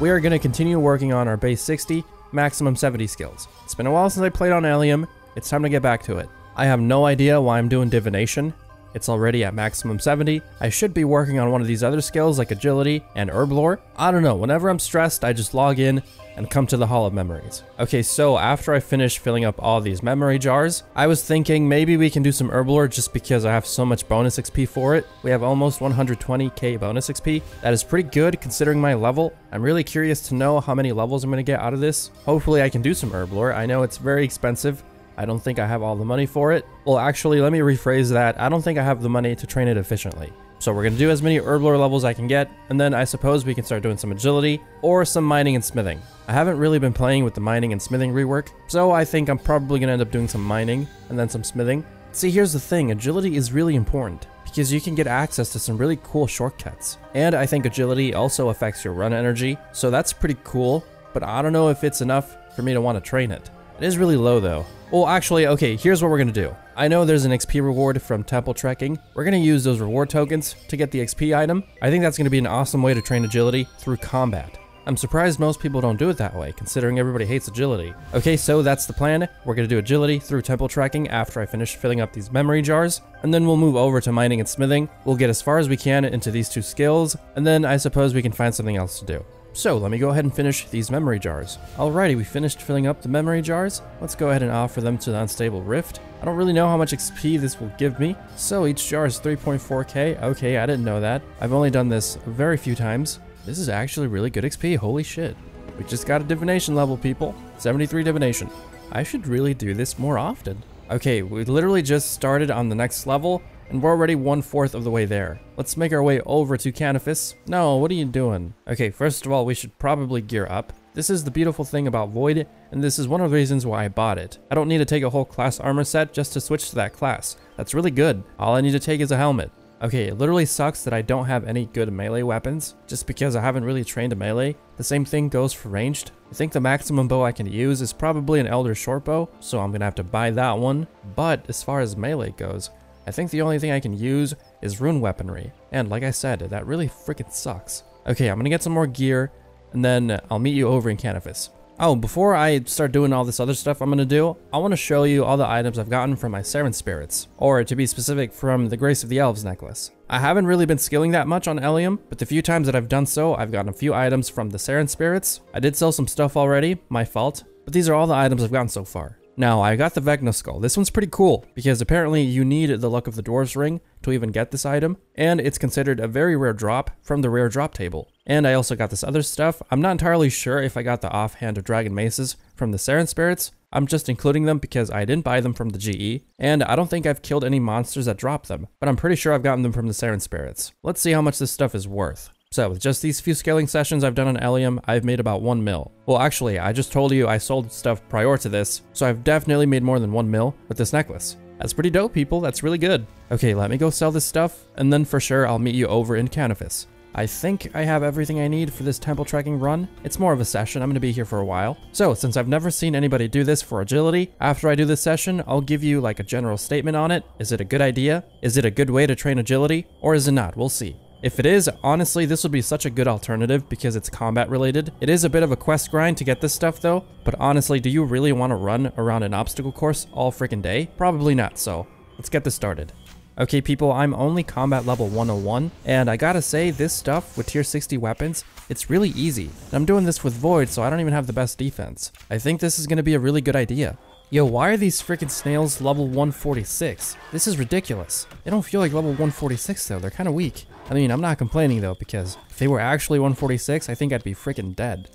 we are going to continue working on our base 60, maximum 70 skills. It's been a while since I played on Elyem, it's time to get back to it. I have no idea why I'm doing divination. It's already at maximum 70. I should be working on one of these other skills like agility and herb lore. I don't know, whenever I'm stressed, I just log in and come to the Hall of Memories. Okay, so after I finish filling up all these memory jars, I was thinking maybe we can do some herb lore just because I have so much bonus XP for it. We have almost 120k bonus XP. That is pretty good considering my level. I'm really curious to know how many levels I'm going to get out of this. Hopefully I can do some herb lore. I know it's very expensive. I don't think I have all the money for it. Well, actually, let me rephrase that. I don't think I have the money to train it efficiently. So we're going to do as many herb lore levels I can get, and then I suppose we can start doing some agility or some mining and smithing. I haven't really been playing with the mining and smithing rework, so I think I'm probably going to end up doing some mining and then some smithing. See, here's the thing, agility is really important because you can get access to some really cool shortcuts. And I think agility also affects your run energy, so that's pretty cool, but I don't know if it's enough for me to want to train it. It is really low though. Well, actually, okay, here's what we're gonna do. I know there's an XP reward from temple trekking. We're gonna use those reward tokens to get the XP item. I think that's gonna be an awesome way to train agility through combat. I'm surprised most people don't do it that way, considering everybody hates agility. Okay, so that's the plan. We're gonna do agility through temple trekking after I finish filling up these memory jars, and then we'll move over to mining and smithing. We'll get as far as we can into these two skills, and then I suppose we can find something else to do. So let me go ahead and finish these memory jars. Alrighty, we finished filling up the memory jars. Let's go ahead and offer them to the unstable rift. I don't really know how much XP this will give me. So each jar is 3.4k. Okay, I didn't know that. I've only done this very few times. This is actually really good XP, holy shit. We just got a divination level, people. 73 divination. I should really do this more often. Okay, we literally just started on the next level, and we're already 1/4 of the way there. Let's make our way over to Canifis. No, what are you doing? Okay, first of all, we should probably gear up. This is the beautiful thing about Void, and this is one of the reasons why I bought it. I don't need to take a whole class armor set just to switch to that class. That's really good. All I need to take is a helmet. Okay, it literally sucks that I don't have any good melee weapons, just because I haven't really trained a melee. The same thing goes for ranged. I think the maximum bow I can use is probably an Elder Shortbow, so I'm gonna have to buy that one. But as far as melee goes, I think the only thing I can use is rune weaponry. And like I said, that really freaking sucks. Okay, I'm gonna get some more gear, and then I'll meet you over in Canifis. Oh, before I start doing all this other stuff I'm gonna do, I want to show you all the items I've gotten from my Serent Spirits, or to be specific, from the Grace of the Elves necklace. I haven't really been skilling that much on Elyem, but the few times that I've done so, I've gotten a few items from the Serent Spirits. I did sell some stuff already, my fault, but these are all the items I've gotten so far. Now, I got the Vecna Skull. This one's pretty cool, because apparently you need the Luck of the Dwarves ring to even get this item, and it's considered a very rare drop from the rare drop table. And I also got this other stuff. I'm not entirely sure if I got the offhand of Dragon Maces from the Serent Spirits. I'm just including them because I didn't buy them from the GE, and I don't think I've killed any monsters that dropped them, but I'm pretty sure I've gotten them from the Serent Spirits. Let's see how much this stuff is worth. So with just these few scaling sessions I've done on Elyem, I've made about 1 mil. Well, actually, I just told you I sold stuff prior to this, so I've definitely made more than 1 mil with this necklace. That's pretty dope, people. That's really good. Okay, let me go sell this stuff, and then for sure I'll meet you over in Canifis. I think I have everything I need for this temple trekking run. It's more of a session. I'm going to be here for a while. So since I've never seen anybody do this for agility, after I do this session, I'll give you like a general statement on it. Is it a good idea? Is it a good way to train agility? Or is it not? We'll see. If it is, honestly, this would be such a good alternative because it's combat related. It is a bit of a quest grind to get this stuff though, but honestly, do you really want to run around an obstacle course all freaking day? Probably not, so let's get this started. Okay people, I'm only combat level 101, and I gotta say, this stuff with tier 60 weapons, it's really easy. And I'm doing this with Void, so I don't even have the best defense. I think this is gonna be a really good idea. Yo, why are these freaking snails level 146? This is ridiculous. They don't feel like level 146 though, they're kind of weak. I mean, I'm not complaining though, because if they were actually 146, I think I'd be freaking dead.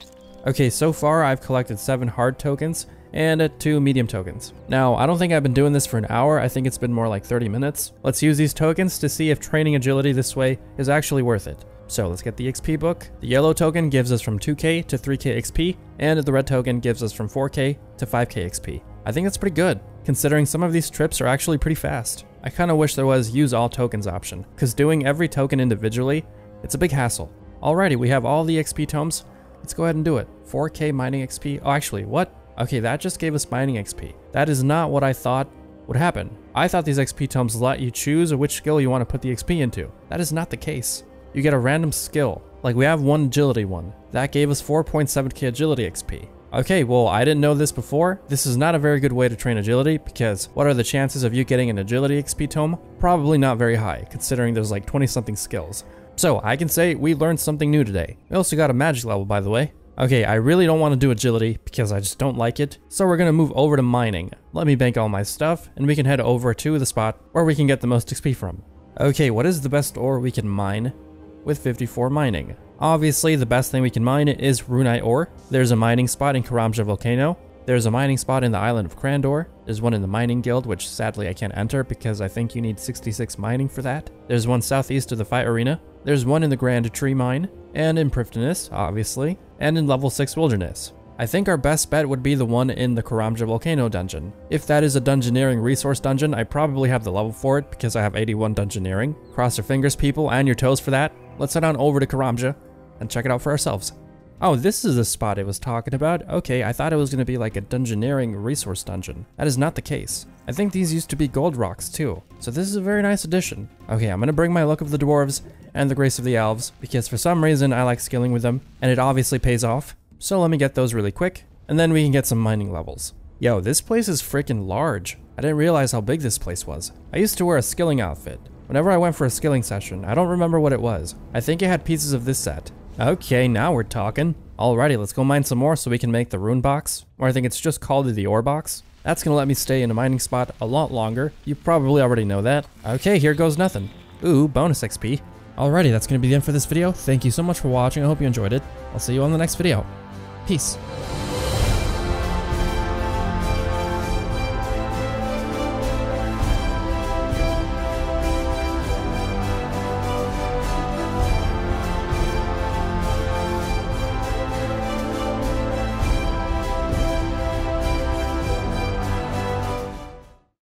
Okay, so far I've collected 7 hard tokens and 2 medium tokens. Now, I don't think I've been doing this for an hour, I think it's been more like 30 minutes. Let's use these tokens to see if training agility this way is actually worth it. So let's get the XP book. The yellow token gives us from 2k to 3k XP, and the red token gives us from 4k to 5k XP. I think that's pretty good, considering some of these trips are actually pretty fast. I kind of wish there was use all tokens option, because doing every token individually, it's a big hassle. Alrighty, we have all the XP tomes. Let's go ahead and do it. 4k mining XP. Oh, actually, what? Okay, that just gave us mining XP. That is not what I thought would happen. I thought these XP tomes let you choose which skill you want to put the XP into. That is not the case. You get a random skill. Like, we have one agility one. That gave us 4.7k agility XP. Okay, well, I didn't know this before. This is not a very good way to train agility, because what are the chances of you getting an agility XP tome? Probably not very high, considering there's like 20-something skills. So I can say we learned something new today. We also got a magic level, by the way. Okay, I really don't want to do agility because I just don't like it. So we're going to move over to mining. Let me bank all my stuff and we can head over to the spot where we can get the most XP from. Okay, what is the best ore we can mine with 54 mining? Obviously, the best thing we can mine is runite ore. There's a mining spot in Karamja Volcano. There's a mining spot in the island of Krandor. There's one in the mining guild, which sadly I can't enter because I think you need 66 mining for that. There's one southeast of the fight arena. There's one in the Grand Tree Mine, and in Prifddinas, obviously, and in level 6 Wilderness. I think our best bet would be the one in the Karamja Volcano dungeon. If that is a dungeoneering resource dungeon, I probably have the level for it because I have 81 dungeoneering. Cross your fingers, people, and your toes for that. Let's head on over to Karamja and check it out for ourselves. Oh, this is the spot it was talking about. Okay, I thought it was going to be like a dungeoneering resource dungeon. That is not the case. I think these used to be gold rocks too. So this is a very nice addition. Okay, I'm going to bring my Luck of the Dwarves and the Grace of the Elves because for some reason I like skilling with them and it obviously pays off. So let me get those really quick and then we can get some mining levels. Yo, this place is freaking large. I didn't realize how big this place was. I used to wear a skilling outfit. Whenever I went for a skilling session, I don't remember what it was. I think it had pieces of this set. Okay, now we're talking. Alrighty, let's go mine some more so we can make the rune box. Or I think it's just called the ore box. That's gonna let me stay in a mining spot a lot longer. You probably already know that. Okay, here goes nothing. Ooh, bonus XP. Alrighty, that's gonna be the end for this video. Thank you so much for watching. I hope you enjoyed it. I'll see you on the next video. Peace.